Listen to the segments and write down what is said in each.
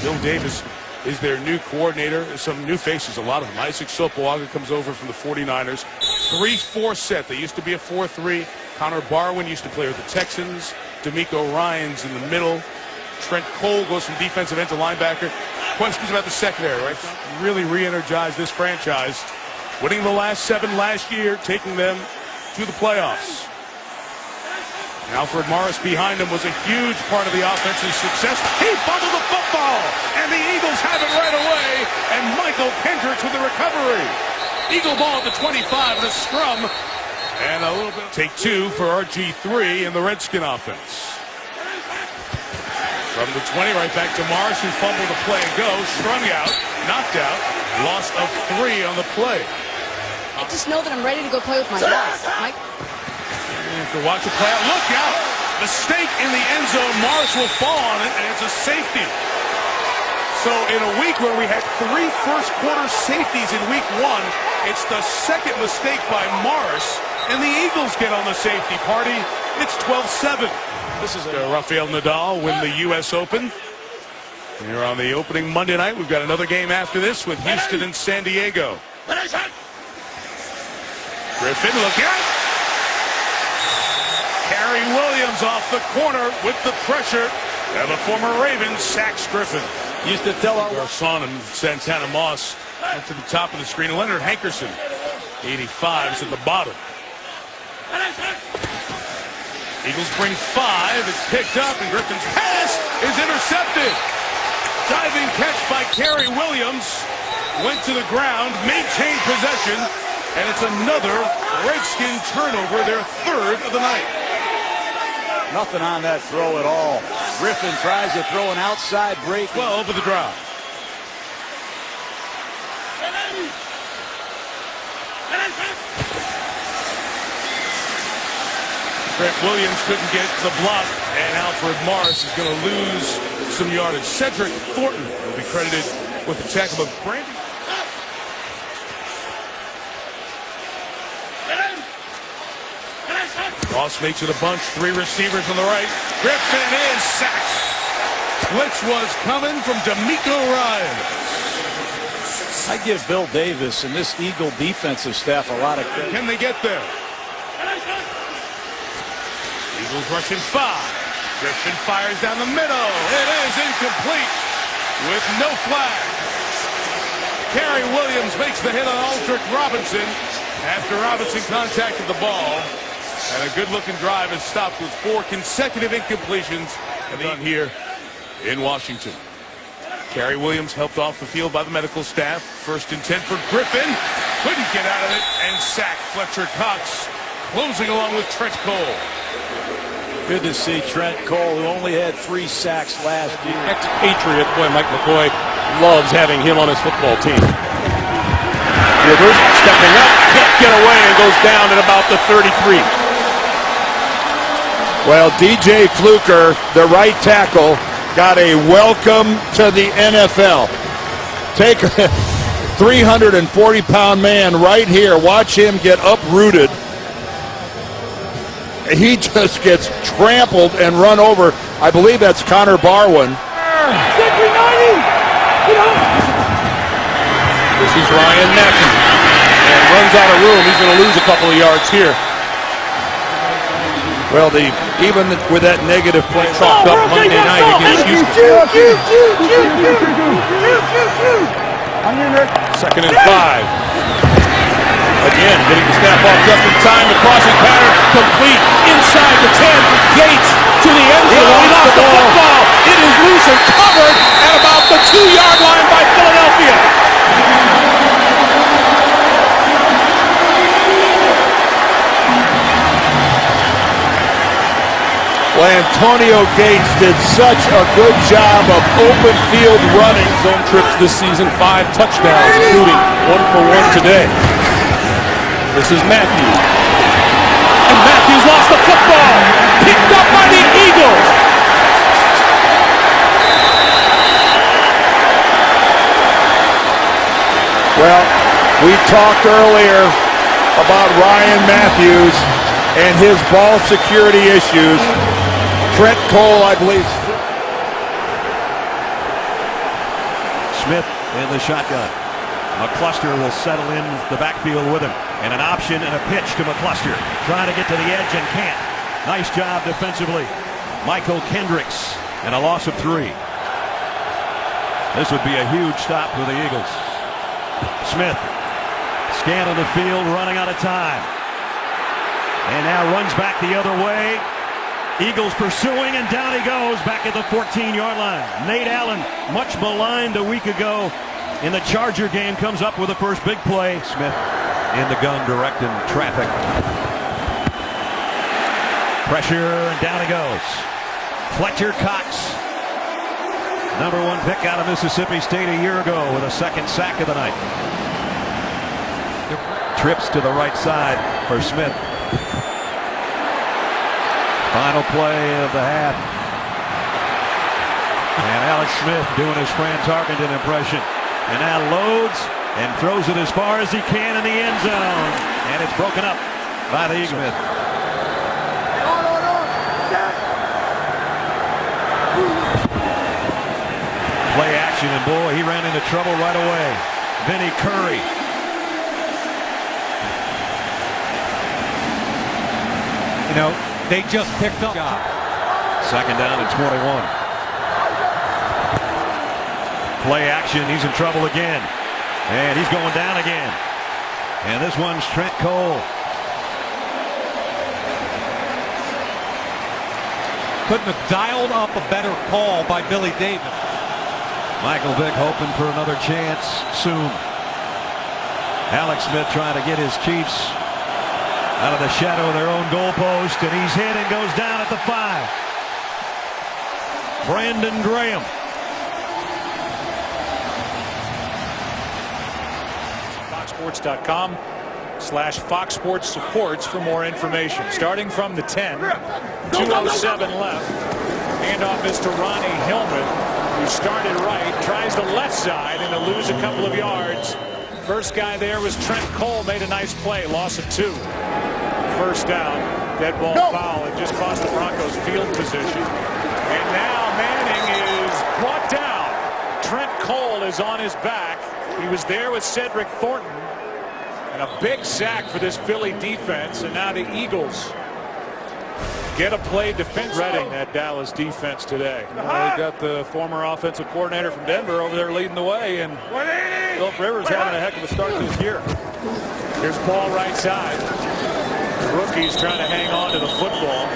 Bill Davis is their new coordinator. Some new faces, a lot of them. Isaac Sopoaga comes over from the 49ers. 3-4 set. They used to be a 4-3. Connor Barwin used to play with the Texans. D'Amico Ryans in the middle. Trent Cole goes from defensive end to linebacker. Questions about the secondary, right? Really re-energized this franchise. Winning the last 7 last year, taking them to the playoffs. Alfred Morris behind him was a huge part of the offense's success. He fumbled the football, and the Eagles have it right away, and Michael Kendricks with the recovery. Eagle ball at the 25, and a scrum, and a little bit. Take 2 for RG3 in the Redskin offense. From the 20, right back to Morris, who fumbled the play and go, strung out, knocked out, loss of 3 on the play. I just know that I'm ready to go play with my guys, Mike. You have to watch the play out. Look out! Mistake in the end zone. Morris will fall on it, and it's a safety. So in a week where we had 3 first-quarter safeties in week 1, it's the second mistake by Morris, and the Eagles get on the safety party. It's 12-7. This is Rafael Nadal win the U.S. Open. Here on the opening Monday night, we've got another game after this with Houston and San Diego. Griffin, look out! Harry Williams off the corner with the pressure, and the former Ravens sacks Griffin. Used to tell our Garcon and Santana Moss up to the top of the screen. Leonard Hankerson, 85, is at the bottom. Eagles bring 5. It's picked up, and Griffin's pass is intercepted. Diving catch by Kerry Williams. Went to the ground, maintained possession, and it's another Redskin turnover, their 3rd of the night. Nothing on that throw at all. Griffin tries to throw an outside break. 12 of the drive. Trent Williams couldn't get the block, and Alfred Morris is going to lose some yardage. Cedric Thornton will be credited with the tackle, but Brandon. Ross makes it a bunch. 3 receivers on the right. Griffin is sacked. Blitz was coming from D'Amico Ryans. I give Bill Davis and this Eagle defensive staff a lot of credit. Can they get there? Eagles rushing 5. Griffin fires down the middle. It is incomplete with no flag. Kerry Williams makes the hit on Aldrick Robinson after Robinson contacted the ball. And a good-looking drive is stopped with 4 consecutive incompletions and then here in Washington. Kerry Williams helped off the field by the medical staff. 1st and 10 for Griffin. Couldn't get out of it and sacked Fletcher Cox, closing along with Trent Cole. Good to see Trent Cole, who only had 3 sacks last year. Ex-Patriot, boy, Mike McCoy loves having him on his football team. Rivers stepping up, can't get away, and goes down at about the 33. Well, DJ Fluker, the right tackle, got a welcome to the NFL. Take a 340-pound man right here. Watch him get uprooted. He just gets trampled and run over. I believe that's Connor Barwin. This is Ryan Mackey, and runs out of room. He's going to lose a couple of yards here. Well, even with that negative play chalked up Monday night against Houston. 2nd and 5. Again, getting the snap off just in time. The crossing pattern complete inside the 10. Gates to the end zone. He lost the football. It is loose and covered at about the 2-yard line by Philadelphia. Well, Antonio Gates did such a good job of open field running. Zone trips this season, 5 touchdowns, including 1 for 1 today. This is Matthews. And Matthews lost the football. Picked up by the Eagles. Well, we talked earlier about Ryan Matthews and his ball security issues. Trent Cole, I believe. Smith in the shotgun. McCluster will settle in the backfield with him. And an option and a pitch to McCluster. Trying to get to the edge and can't. Nice job defensively. Michael Kendricks. And a loss of 3. This would be a huge stop for the Eagles. Smith. Scan of the field, running out of time. And now runs back the other way. Eagles pursuing, and down he goes back at the 14-yard line. Nate Allen, much maligned a week ago in the Charger game, comes up with the first big play. Smith in the gun, directing traffic. Pressure, and down he goes. Fletcher Cox, #1 pick out of Mississippi State a year ago, with a second sack of the night. Trips to the right side for Smith. Final play of the half. And Alex Smith doing his Fran Tarkenton impression. And now loads and throws it as far as he can in the end zone. And it's broken up by the Eagles. Play action, and boy, he ran into trouble right away. Vinny Curry. You know, they just picked up. Second down and 21. Play action, he's in trouble again. And he's going down again. And this one's Trent Cole. Couldn't have dialed up a better call by Billy Davis. Michael Vick hoping for another chance soon. Alex Smith trying to get his Chiefs out of the shadow of their own goalpost, and he's hit and goes down at the 5. Brandon Graham. FoxSports.com/Fox Sports Supports for more information. Starting from the 10, 2:07 left. Handoff is to Ronnie Hillman, who started right, tries the left side, and to lose a couple of yards. First guy there was Trent Cole, made a nice play, loss of 2. First down, dead ball foul. It just cost the Broncos field position. And now Manning is brought down. Trent Cole is on his back. He was there with Cedric Thornton. And a big sack for this Philly defense. And now the Eagles get a play defense. Reading that Dallas defense today. They got the former offensive coordinator from Denver over there leading the way, and Philip Rivers having a heck of a start this year. Here's ball right side. The rookie's trying to hang on to the football.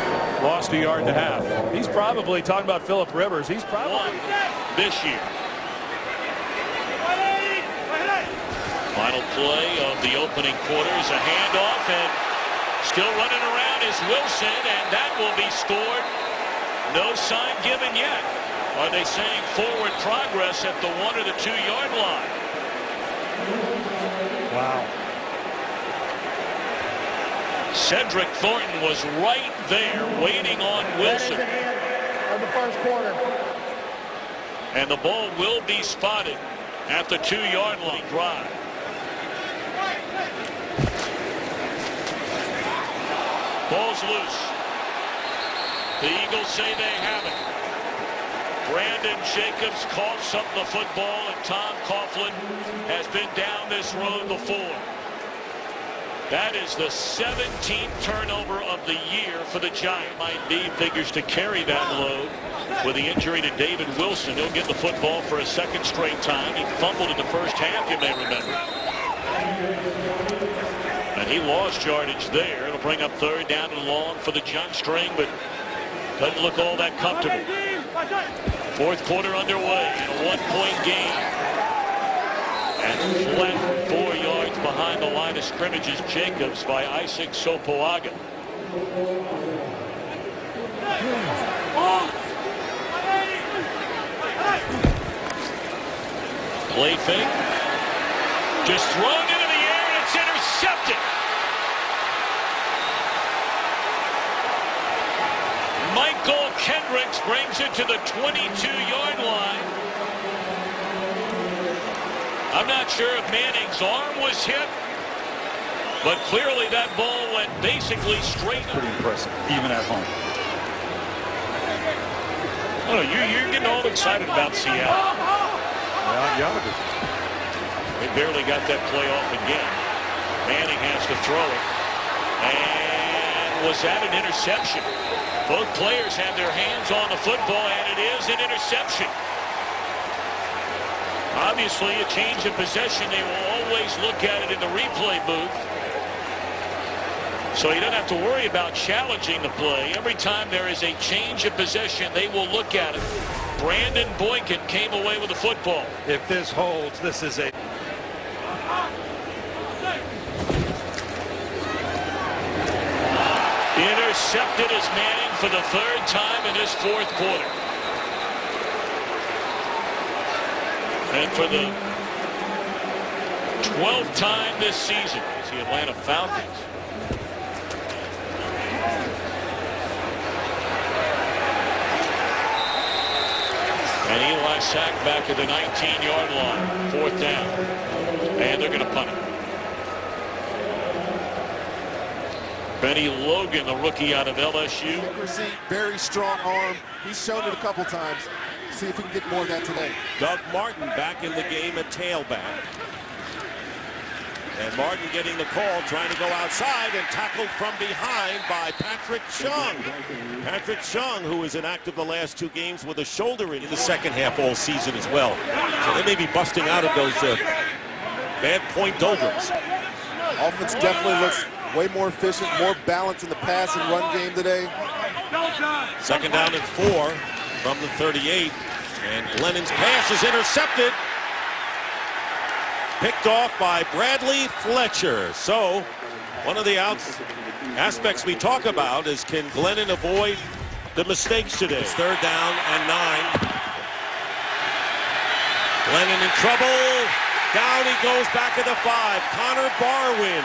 Lost a yard and a half. He's probably talking about Philip Rivers. He's probably this year. Final play of the opening quarter is a handoff, and still running around is Wilson, and that will be scored. No sign given yet. Are they saying forward progress at the 1 or the 2 yard line? Wow. Cedric Thornton was right there waiting on Wilson. On the first quarter. And the ball will be spotted at the 2 yard line drive. Ball's loose. The Eagles say they have it. Brandon Jacobs coughs up the football, and Tom Coughlin has been down this road before. That is the 17th turnover of the year for the Giants. Might be figures to carry that load with the injury to David Wilson. He'll get the football for a second straight time. He fumbled in the first half, you may remember. And he lost yardage there. It'll bring up 3rd down and long for the Giants string, but doesn't look all that comfortable. 4th quarter underway in a 1-point game. And flat 4 yards behind the line of scrimmage is Jacobs by Isaac Sopoaga. Play fake. Just thrown into the air, and it's intercepted. Michael Kendricks brings it to the 22-yard line. I'm not sure if Manning's arm was hit, but clearly that ball went basically straight. Pretty impressive, even at home. Oh, you're getting all excited about Seattle. Well, yardages. They barely got that play off again. Manning has to throw it. And was that an interception? Both players had their hands on the football, and it is an interception. Obviously, a change of possession. They will always look at it in the replay booth. So he doesn't have to worry about challenging the play. Every time there is a change of possession, they will look at it. Brandon Boykin came away with the football. If this holds, this is a... Intercepted as Manning for the third time in this fourth quarter. And for the 12th time this season, it's the Atlanta Falcons. And Eli sacked back at the 19-yard line. Fourth down. And they're going to punt it. Benny Logan, the rookie out of LSU. Accuracy, very strong arm. He's shown it a couple times. See if we can get more of that today. Doug Martin back in the game at tailback. And Martin getting the call, trying to go outside and tackled from behind by Patrick Chung. Patrick Chung, who is inactive the last 2 games with a shoulder in the second half all season as well. So they may be busting out of those bad point doldrums. Offense definitely looks way more efficient, more balance in the pass and run game today. Second down and 4 from the 38. And Glennon's pass is intercepted. Picked off by Bradley Fletcher. So one of the aspects we talk about is, can Glennon avoid the mistakes today? It's third down and 9. Glennon in trouble. Down he goes back at the 5. Connor Barwin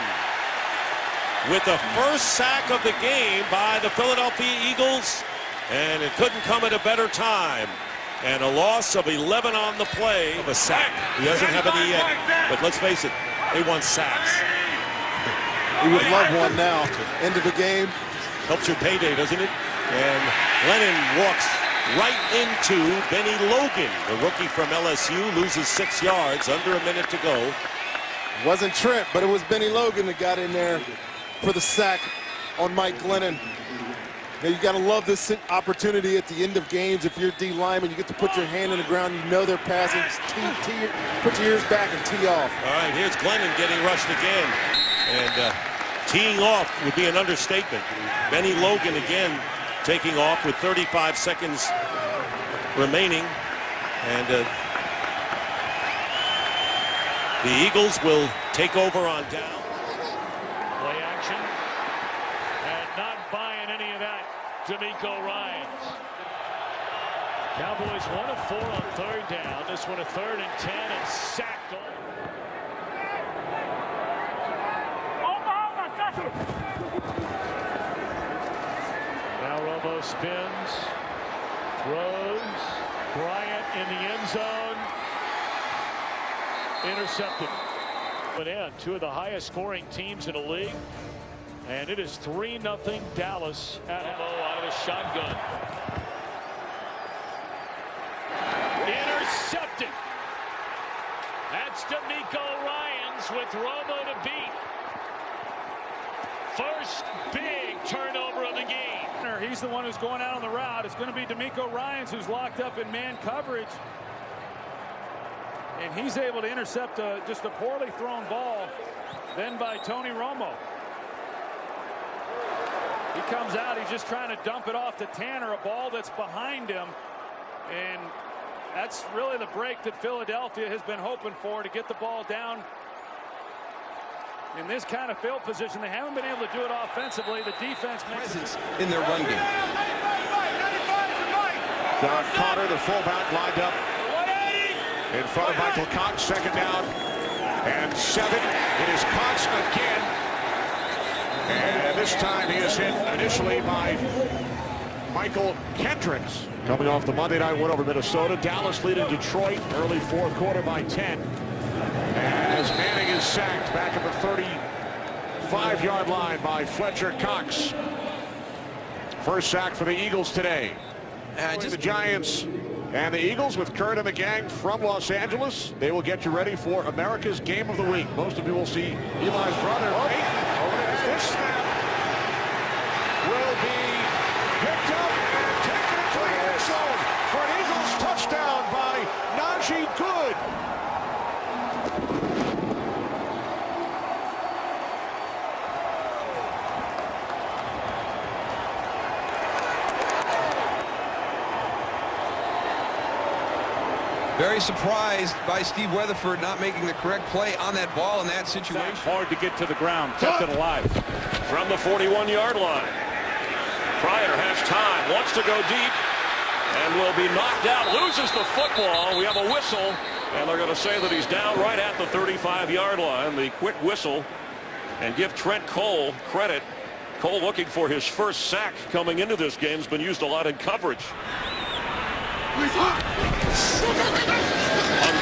with the first sack of the game by the Philadelphia Eagles. And it couldn't come at a better time. And a loss of 11 on the play of a sack. He doesn't have any yet, but let's face it, they want sacks. We would love one now. End of the game. Helps your payday, doesn't it? And Lennon walks right into Benny Logan, the rookie from LSU, loses 6 yards, under a minute to go. Wasn't Trent, but it was Benny Logan that got in there for the sack on Mike Glennon. Now you got to love this opportunity at the end of games. If you're D lineman, you get to put your hand in the ground. You know they're passing. Put your ears back and tee off. All right, here's Glennon getting rushed again. And teeing off would be an understatement. Benny Logan again taking off with 35 seconds remaining. And the Eagles will take over on down. Play action. And not buying any of that, D'Amico Ryans. Cowboys 1 of 4 on third down. This one a 3rd and 10 and sacked. Now Romo spins, throws, Bryant in the end zone, intercepted. But in 2 of the highest scoring teams in the league, and it is 3-0 Dallas at Romo out of the shotgun. Intercepted. That's D'Amico Ryans with Romo to beat. First big turnover of the game. He's the one who's going out on the route. It's going to be D'Amico Ryans who's locked up in man coverage. And he's able to intercept just a poorly thrown ball then by Tony Romo. He comes out, he's just trying to dump it off to Tanner, a ball that's behind him. And that's really the break that Philadelphia has been hoping for, to get the ball down in this kind of field position. They haven't been able to do it offensively. The defense makes presence in their run game. Don Carter, the fullback, lined up in front of Michael Cox. Second down and 7. It is Cox again. And this time he is hit initially by Michael Kendricks. Coming off the Monday night win over Minnesota. Dallas leading Detroit early fourth quarter by 10. As Manning is sacked back at the 35-yard line by Fletcher Cox. First sack for the Eagles today. The Giants And the Eagles with Kurt and the gang from Los Angeles, they will get you ready for America's Game of the Week. Most of you will see Eli's brother. This snap will be picked up and taken into the end zone for an Eagles touchdown by Najee Good. Very surprised by Steve Weatherford not making the correct play on that ball in that situation. Hard to get to the ground, kept it alive. From the 41-yard line. Pryor has time, wants to go deep, and will be knocked out, loses the football. We have a whistle, and they're going to say that he's down right at the 35-yard line. The quick whistle, and give Trent Cole credit. Cole looking for his first sack coming into this game. Has been used a lot in coverage. On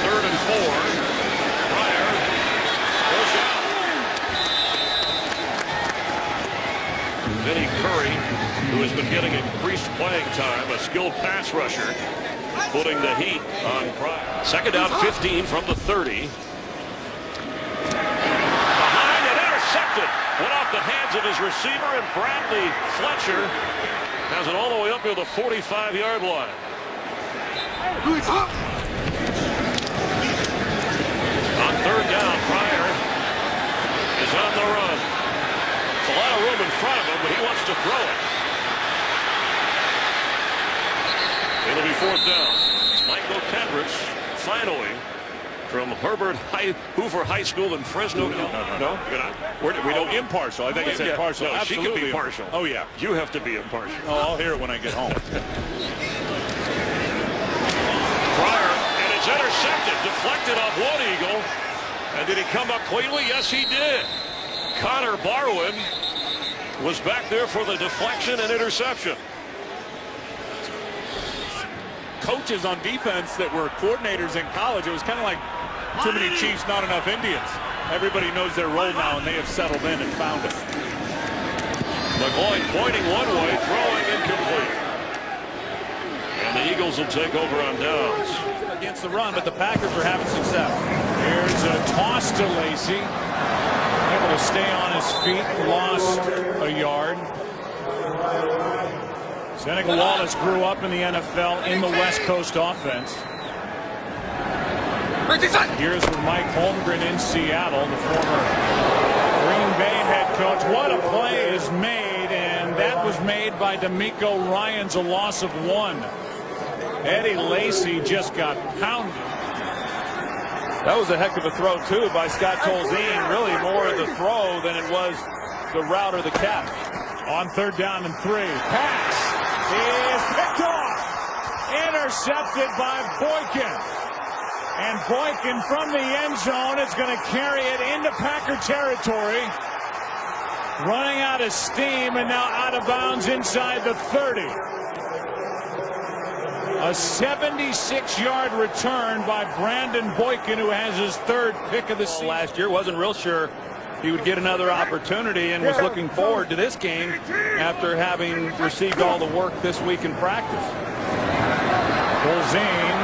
3rd and 4, Pryor goes out. Vinny Curry, who has been getting increased playing time, a skilled pass rusher, putting the heat on Pryor. 2nd down, 15 from the 30. Behind and intercepted. Went off the hands of his receiver, and Bradley Fletcher has it all the way up to the 45-yard line. On 3rd down, Pryor is on the run. It's a lot of room in front of him, but he wants to throw it. It'll be 4th down. Michael Kendricks, finally, from Hoover High School in Fresno. No? We don't impartial. I think it's impartial. No, she can be impartial. Oh, yeah. You have to be impartial. Oh, I'll hear it when I get home. Pryor, and it's intercepted, deflected off one Eagle. And did he come up cleanly? Yes, he did. Connor Barwin was back there for the deflection and interception. Coaches on defense that were coordinators in college, it was kind of like too many Chiefs, not enough Indians. Everybody knows their role now, and they have settled in and found it. McGloin pointing one way, throwing incomplete. And the Eagles will take over on downs. Against the run, but the Packers are having success. Here's a toss to Lacy. Able to stay on his feet, lost a yard. Seneca Wallace grew up in the NFL in the West Coast offense. Here's with Mike Holmgren in Seattle, the former Green Bay head coach. What a play is made, and that was made by D'Amico Ryans, a loss of 1. Eddie Lacy just got pounded. That was a heck of a throw, too, by Scott Tolzien. Really more of the throw than it was the route or the catch. On 3rd down and 3. Pass is picked off. Intercepted by Boykin. And Boykin from the end zone is going to carry it into Packer territory. Running out of steam and now out of bounds inside the 30. A 76-yard return by Brandon Boykin, who has his 3rd pick of the season. Last year, wasn't real sure he would get another opportunity and was looking forward to this game after having received all the work this week in practice. Tolzien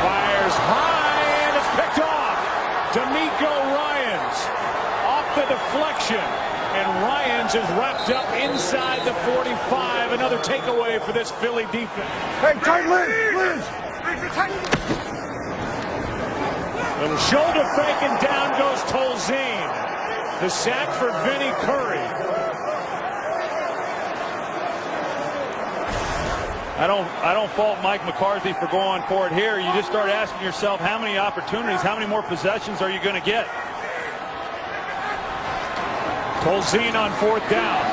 fires high, and it's picked off. D'Amico Ryans off the deflection. And Ryans is wrapped up inside the 45. Another takeaway for this Philly defense. Hey, tight Liz! Little shoulder fake, and down goes Tolzien. The sack for Vinny Curry. I don't fault Mike McCarthy for going for it here. You just start asking yourself, how many opportunities, how many more possessions are you going to get? Tolzien on 4th down.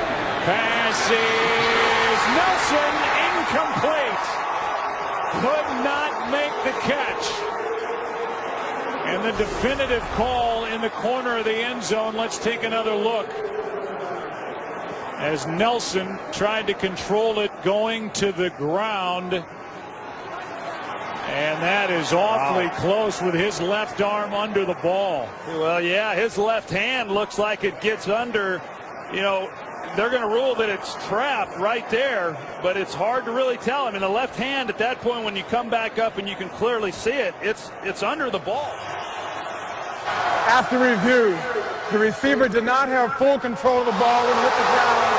Pass is Nelson, incomplete. Could not make the catch. And the definitive call in the corner of the end zone. Let's take another look. As Nelson tried to control it going to the ground. And that is awfully close with his left arm under the ball. Well, yeah, his left hand looks like it gets under, you know, they're going to rule that it's trapped right there, but it's hard to really tell. I mean, the left hand at that point, when you come back up and you can clearly see it, it's under the ball. After review, the receiver did not have full control of the ball when it hit the ground,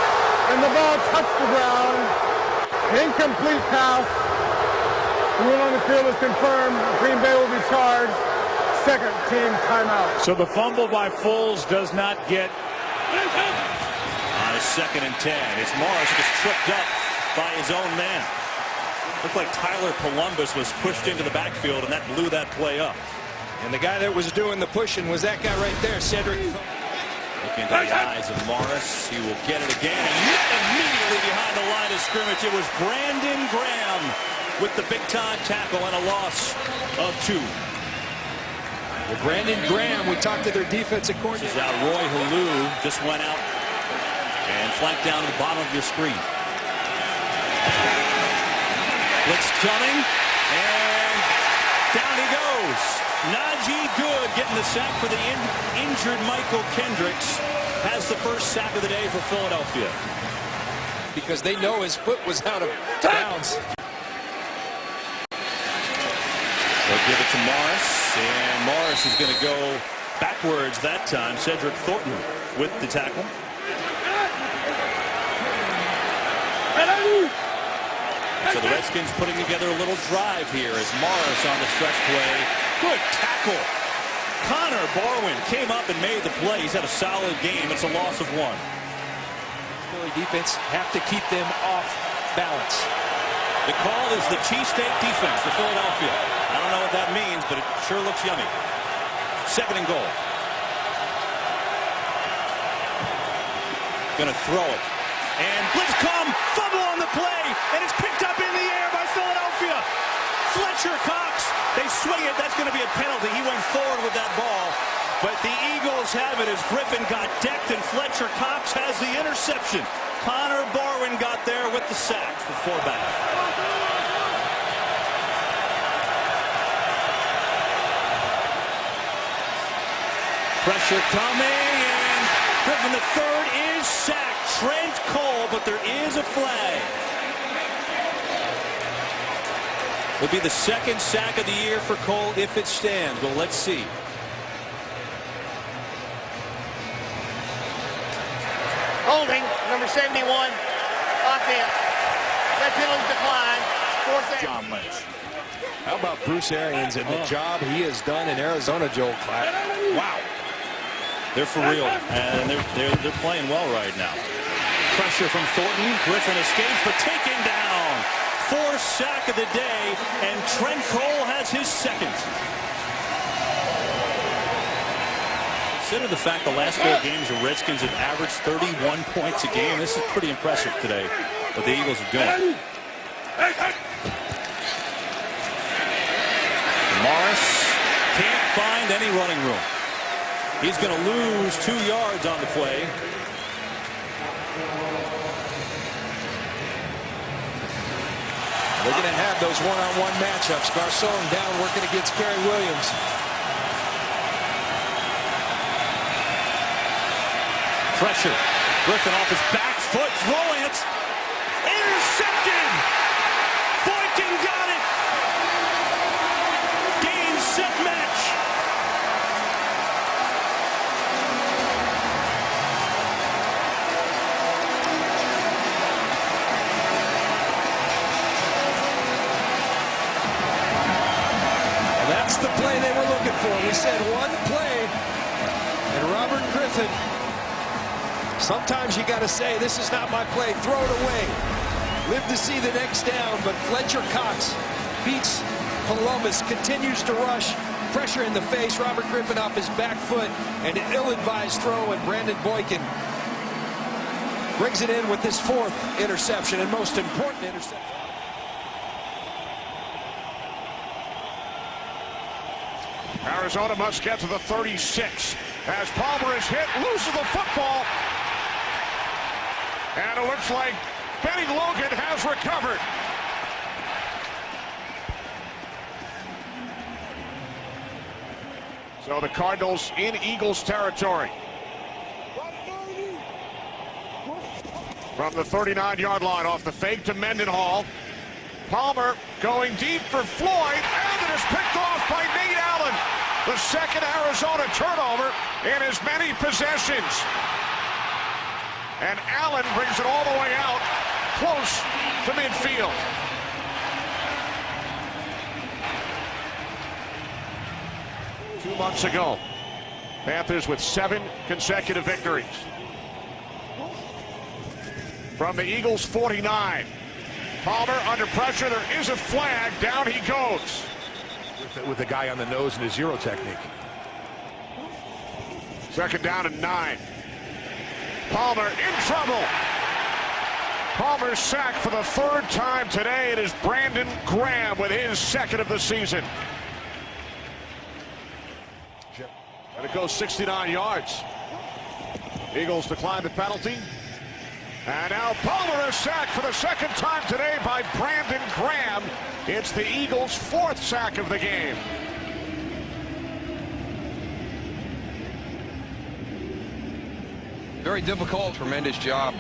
and the ball touched the ground. Incomplete pass. Rule on the field is confirmed. Green Bay will be charged. Second team timeout. So the fumble by Foles does not get. On a 2nd and 10, it's Morris just tripped up by his own man. Looked like Tyler Columbus was pushed into the backfield, and that blew that play up. And the guy that was doing the pushing was that guy right there, Cedric. Looking into the eyes of Morris. He will get it again. And immediately behind the line of scrimmage, it was Brandon Graham with the big-time tackle and a loss of 2. Well, Brandon Graham, we talked to their defensive coordinator. This is out. Roy Halou just went out and flanked down the bottom of your screen. Blitz coming, and down he goes. Najee Good getting the sack for the injured Michael Kendricks. Has the first sack of the day for Philadelphia. Because they know his foot was out of bounds. They'll give it to Morris, and Morris is going to go backwards that time. Cedric Thornton with the tackle. So the Redskins putting together a little drive here as Morris on the stretch play. Good tackle. Connor Barwin came up and made the play. He's had a solid game. It's a loss of 1. Philly defense have to keep them off balance. The call is the cheesesteak defense for Philadelphia. I don't know what that means, but it sure looks yummy. 2nd and goal. Gonna throw it. And blitz come, fumble on the play, and it's picked up in the air by Philadelphia. Fletcher Cox, they swing it, that's gonna be a penalty. He went forward with that ball, but the Eagles have it as Griffin got decked and Fletcher Cox has the interception. Connor Barwin got there with the sack for 4 back. Pressure coming, and Griffin the third is sacked. Trent Cole, but there is a flag. It'll be the 2nd sack of the year for Cole if it stands. Well, let's see. Holding, number 71, offense. That penalty decline. 4th down. John Lynch. How about Bruce Arians and the job he has done in Arizona, Joel Klatt? Wow. They're for real, and they're playing well right now. Pressure from Thornton. Griffin escapes, but taken down. 4th sack of the day, and Trent Cole has his 2nd. Consider the fact the last 4 games the Redskins have averaged 31 points a game. This is pretty impressive today, what the Eagles are doing. Morris can't find any running room. He's going to lose 2 yards on the play. They're going to have those one-on-one matchups. Garcon down working against Kerry Williams. Pressure. Griffin off his back foot, throwing it. Intercepted! Boykin got it! Game, set, match. That's the play they were looking for. We said one play, and Robert Griffin. Sometimes you got to say, this is not my play. Throw it away. Live to see the next down, but Fletcher Cox beats Columbus, continues to rush. Pressure in the face. Robert Griffin off his back foot, and an ill-advised throw, and Brandon Boykin brings it in with his 4th interception, and most important interception. Arizona must get to the 36 as Palmer is hit, loses the football. And it looks like Benny Logan has recovered. So the Cardinals in Eagles territory. From the 39-yard line, off the fake to Mendenhall. Palmer going deep for Floyd, and it is picked off by Nate Allen. The second Arizona turnover in as many possessions. And Allen brings it all the way out, close to midfield. Two months ago, Panthers with 7 consecutive victories. From the Eagles' 49. Palmer under pressure. There is a flag. Down he goes. With the guy on the nose and his Euro technique. Second down and 9. Palmer in trouble. Palmer sacked for the 3rd time today. It is Brandon Graham with his 2nd of the season. And it goes 69 yards. Eagles decline the penalty. And now Palmer is sacked for the 2nd time today by Brandon Graham. It's the Eagles' 4th sack of the game. Very difficult, tremendous job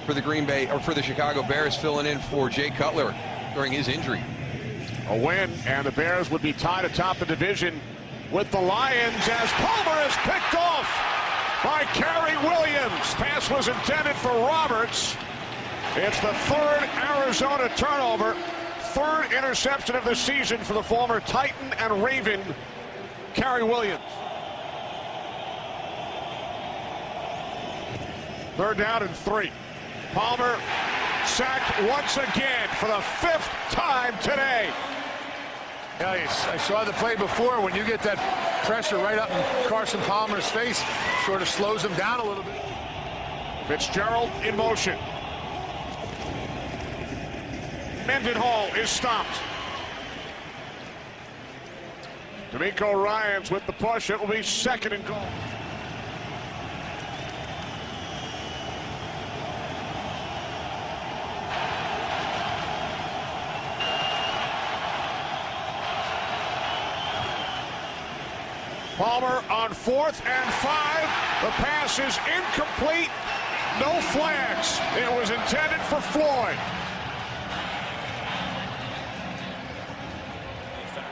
for the Chicago Bears, filling in for Jay Cutler during his injury. A win, and the Bears would be tied atop the division with the Lions as Palmer is picked off by Kerry Williams. Pass was intended for Roberts. It's the 3rd Arizona turnover, 3rd interception of the season for the former Titan and Raven, Kerry Williams. 3rd down and 3. Palmer sacked once again for the 5th time today. Yeah, I saw the play before. When you get that pressure right up in Carson Palmer's face, sort of slows him down a little bit. Fitzgerald in motion. Mendenhall is stopped. D'Amico Ryans with the push. It will be 2nd and goal. Palmer on 4th and 5. The pass is incomplete. No flags. It was intended for Floyd.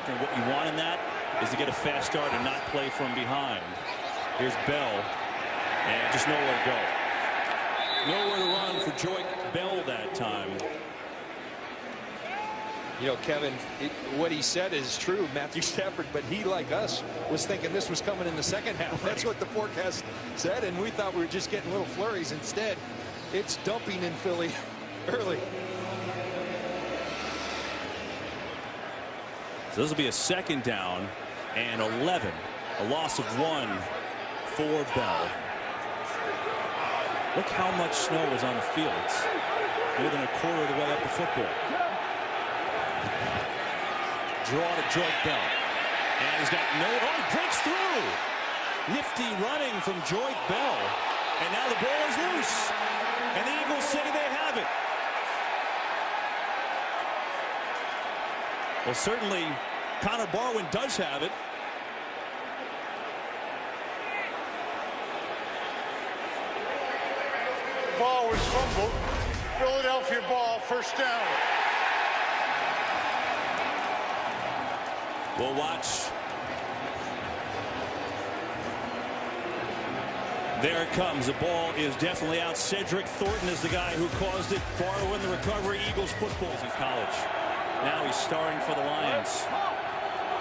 And what you want in that is to get a fast start and not play from behind. Here's Bell, and just nowhere to go. Nowhere to run for Joy Bell that time. You know, Kevin, what he said is true, Matthew Stafford, but he, like us, was thinking this was coming in the 2nd half. That's what the forecast said, and we thought we were just getting little flurries. Instead, it's dumping in Philly early. So this will be a 2nd down and 11. A loss of 1 for Bell. Look how much snow was on the field. It's more than a quarter of the way up the football. Draw to Joy Bell. And he's got he breaks through. Nifty running from Joy Bell. And now the ball is loose. And the Eagles say they have it. Well, certainly Connor Barwin does have it. Ball was fumbled. Philadelphia ball, 1st down. We'll watch. There it comes. The ball is definitely out. Cedric Thornton is the guy who caused it. Barwin the recovery. Eagles football in college. Now he's starring for the Lions.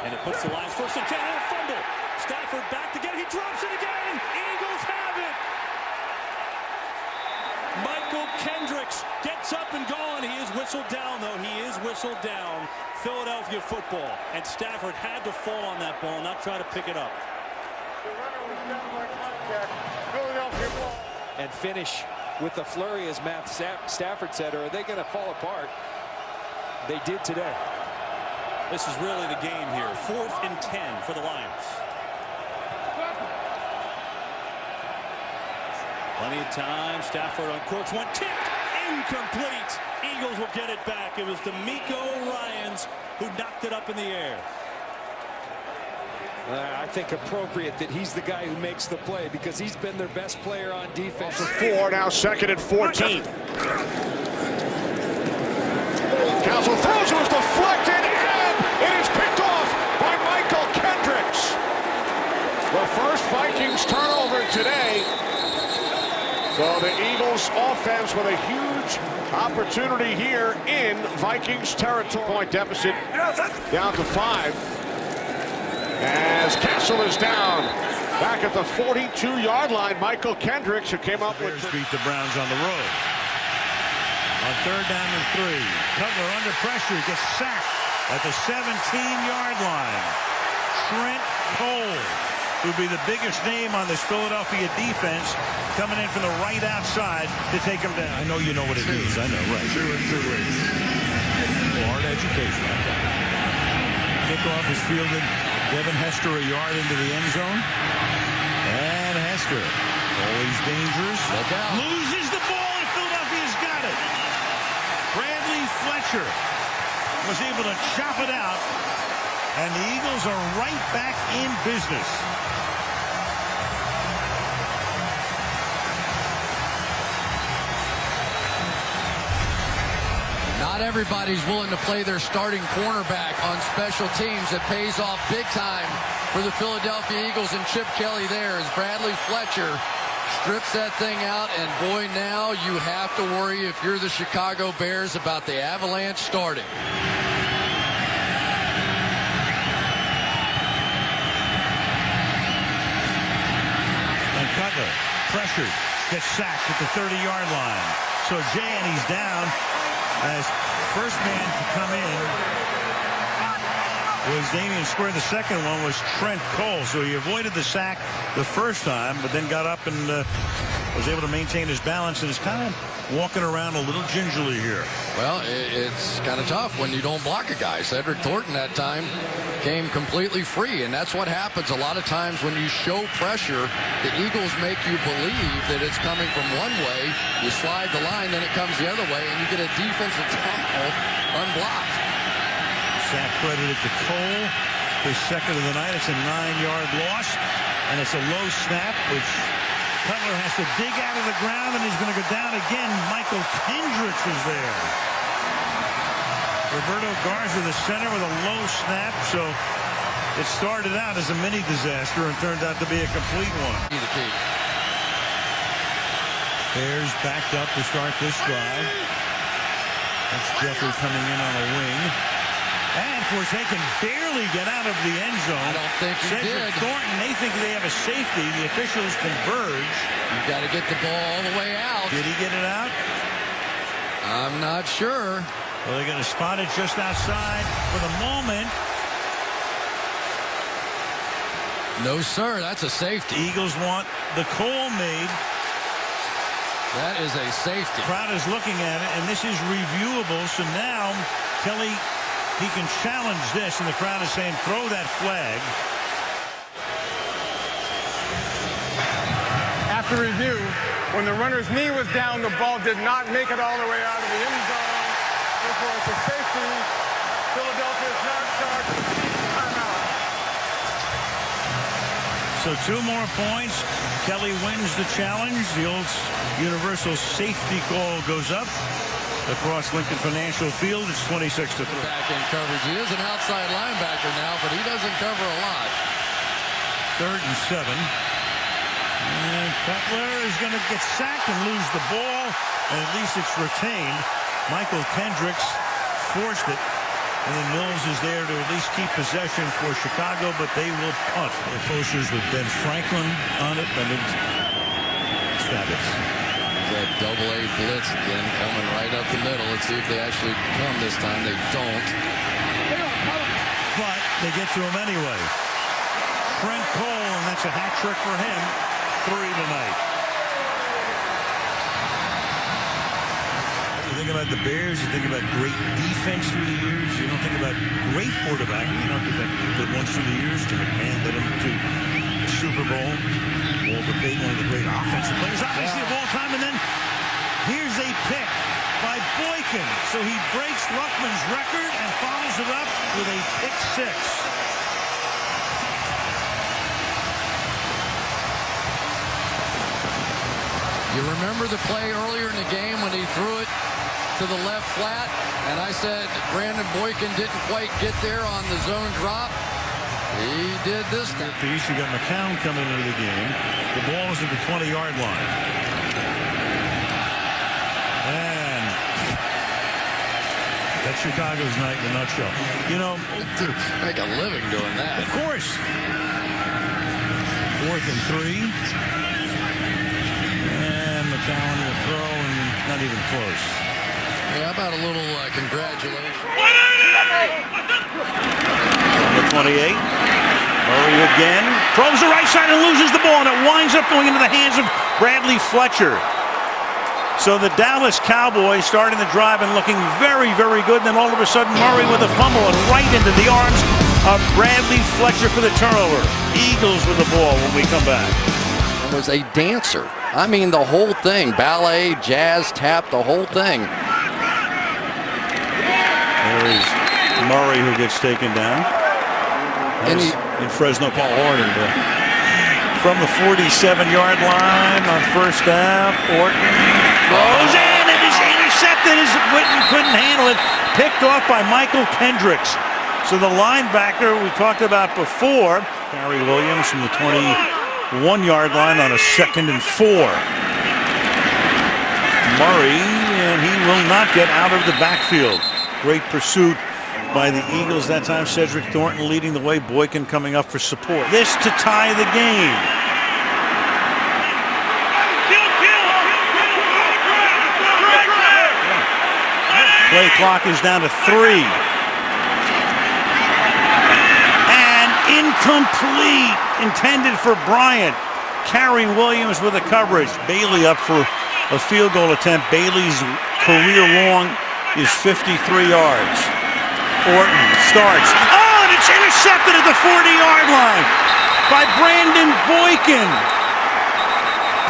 And it puts the Lions 1st and 10. And a fumble. Stafford back to get it. He drops it again. Eagles have it. Michael Kendricks gets up and gone. He is whistled down, though. He is whistled down. Philadelphia football. And Stafford had to fall on that ball, not try to pick it up. Philadelphia ball. And finish with the flurry, as Matt Stafford said, or are they going to fall apart? They did today. This is really the game here. 4th and 10 for the Lions. Plenty of time. Stafford on course. One tipped. Incomplete. Eagles will get it back. It was D'Amico Ryans who knocked it up in the air. I think appropriate that he's the guy who makes the play because he's been their best player on defense. 4, now 2nd and 14. Council throws, it was deflected, and it is picked off by Michael Kendricks. The first Vikings turnover today. So the Eagles offense with a huge opportunity here in Vikings territory. Point deficit down to 5. As Castle is down back at the 42-yard line. Michael Kendricks, who came up with... beat the Browns on the road. On 3rd down and 3. Cutler under pressure, gets sacked at the 17-yard line. Trent Cole, who'd be the biggest name on this Philadelphia defense, coming in from the right outside to take him down. I know you know what it means. I know, right. 2 and 2 ways. Florida education. Kickoff is fielded. Devin Hester a yard into the end zone. And Hester, always dangerous. Look out. Loses the ball, and Philadelphia's got it. Bradley Fletcher was able to chop it out, and the Eagles are right back in business. Not everybody's willing to play their starting cornerback on special teams. It pays off big time for the Philadelphia Eagles, and Chip Kelly there as Bradley Fletcher strips that thing out. And boy, now you have to worry if you're the Chicago Bears about the avalanche starting. And Cutler pressured, gets sacked at the 30-yard line. So He's down. As first man to come in was Damian Square. The second one was Trent Cole. So he avoided the sack the first time, but then got up and was able to maintain his balance and is kind of walking around a little gingerly here. Well, it's kind of tough when you don't block a guy. Cedric Thornton that time came completely free, and that's what happens a lot of times when you show pressure. The Eagles make you believe that it's coming from one way. You slide the line, then it comes the other way, and you get a defensive tackle unblocked. Sack credited to Cole, his second of the night. It's a 9-yard loss, and it's a low snap, which Cutler has to dig out of the ground, and he's going to go down again. Michael Kendricks is there. Roberto Garza, the center, with a low snap. So it started out as a mini disaster and turned out to be a complete one. Bears backed up to start this drive. That's Jeffrey coming in on a wing. And Forsaken barely get out of the end zone. I don't think he Cedric did. Thornton, they think they have a safety. The officials converge. You've got to get the ball all the way out. Did he get it out? I'm not sure. Well, they're going to spot it just outside for the moment. No, sir. That's a safety. Eagles want the Cole made. That is a safety. Crowd is looking at it, and this is reviewable. So now Kelly, he can challenge this, and the crowd is saying, throw that flag. After review, when the runner's knee was down, the ball did not make it all the way out of the end zone. Therefore, it's a safety. Philadelphia is not charged. Timeout. So 2 more points. Kelly wins the challenge. The old universal safety call goes up across Lincoln Financial Field. It's 26-3. Back in coverage. He is an outside linebacker now, but he doesn't cover a lot. 3rd and 7. And Cutler is going to get sacked and lose the ball, and at least it's retained. Michael Kendricks forced it, and then Mills is there to at least keep possession for Chicago, but they will punt. The posters with Ben Franklin on it. I mean, it's fabulous. That double-A blitz again coming right up the middle. Let's see if they actually come this time. They don't. But they get to him anyway. Trent Cole, and that's a hat trick for him. 3 tonight. You think about the Bears, you think about great defense through the years. You don't think about great quarterbacking. You don't think about good ones through the years. Jim McMahon led him to the Super Bowl. Walter Payton, one of the great offensive players, obviously, of all time. And then here's a pick by Boykin. So he breaks Ruckman's record and follows it up with a pick 6. You remember the play earlier in the game when he threw it to the left flat, and I said Brandon Boykin didn't quite get there on the zone drop. He did this time. You got McCown coming into the game. The ball is at the 20-yard line. And that's Chicago's night in a nutshell. You know, make a living doing that. Of course. 4th and 3. And McCown will throw, and not even close. Yeah, how about a little congratulations? Number 28. Murray again. Throws the right side and loses the ball, and it winds up going into the hands of Bradley Fletcher. So the Dallas Cowboys starting the drive and looking very, very good. And then all of a sudden, Murray with a fumble and right into the arms of Bradley Fletcher for the turnover. Eagles with the ball when we come back. It was a dancer. I mean, the whole thing. Ballet, jazz, tap, the whole thing. There is Murray who gets taken down. And in Fresno, Orton. From the 47-yard line on first down, Orton throws in. It is intercepted as Witten couldn't handle it. Picked off by Michael Kendricks. So the linebacker we talked about before, Gary Williams from the 21-yard line on a 2nd and 4. Murray, and he will not get out of the backfield. Great pursuit by the Eagles that time. Cedric Thornton leading the way. Boykin coming up for support. This to tie the game. Play clock is down to 3. And incomplete. Intended for Bryant. Carey Williams with the coverage. Bailey up for a field goal attempt. Bailey's career long is 53 yards. Orton starts. Oh, and it's intercepted at the 40-yard line by Brandon Boykin.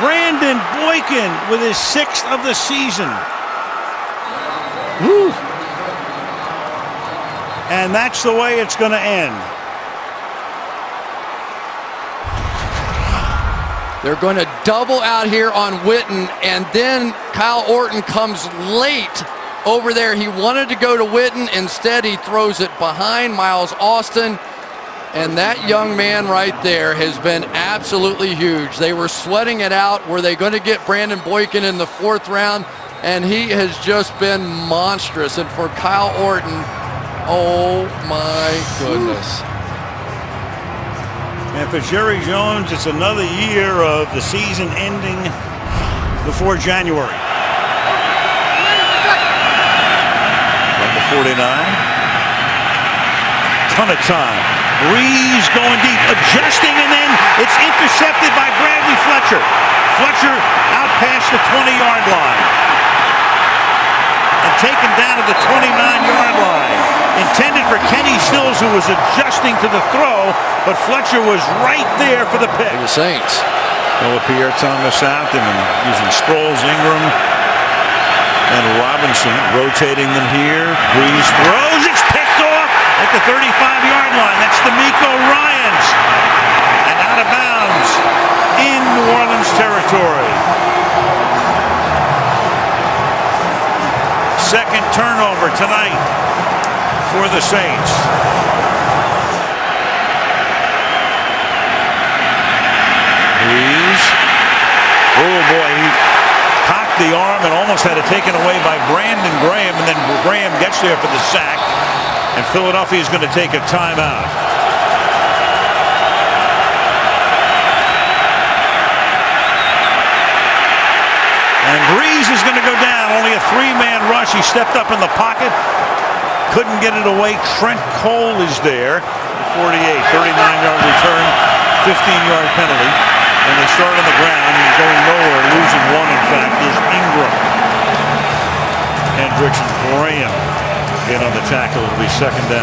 Brandon Boykin with his 6th of the season. Woo. And that's the way it's going to end. They're going to double out here on Witten, and then Kyle Orton comes late over there. He wanted to go to Witten. Instead, he throws it behind Miles Austin. And that young man right there has been absolutely huge. They were sweating it out. Were they going to get Brandon Boykin in the 4th round? And he has just been monstrous. And for Kyle Orton, oh my goodness. And for Jerry Jones, it's another year of the season ending before January. From the 49. Ton of time. Breeze going deep, adjusting, and then it's intercepted by Bradley Fletcher. Fletcher out past the 20-yard line. And taken down to the 29-yard line. Intended for Kenny Stills, who was adjusting to the throw, but Fletcher was right there for the pick. The Saints. Noah Pierre Thomas out and using Sproles, Ingram, and Robinson rotating them here. Breeze throws. It's picked off at the 35-yard line. That's D'Amico Ryans. And out of bounds in New Orleans territory. Second turnover tonight for the Saints. Breeze. Oh boy, he cocked the arm and almost had it taken away by Brandon Graham, and then Graham gets there for the sack, and Philadelphia is going to take a timeout. And Breeze is going to go down. Only a 3-man rush. He stepped up in the pocket. Couldn't get it away. Trent Cole is there. 48, 39-yard return, 15-yard penalty. And they start on the ground. He's going nowhere. Losing one, in fact, is Ingram. Hendricks and Graham get on the tackle. It'll be second down.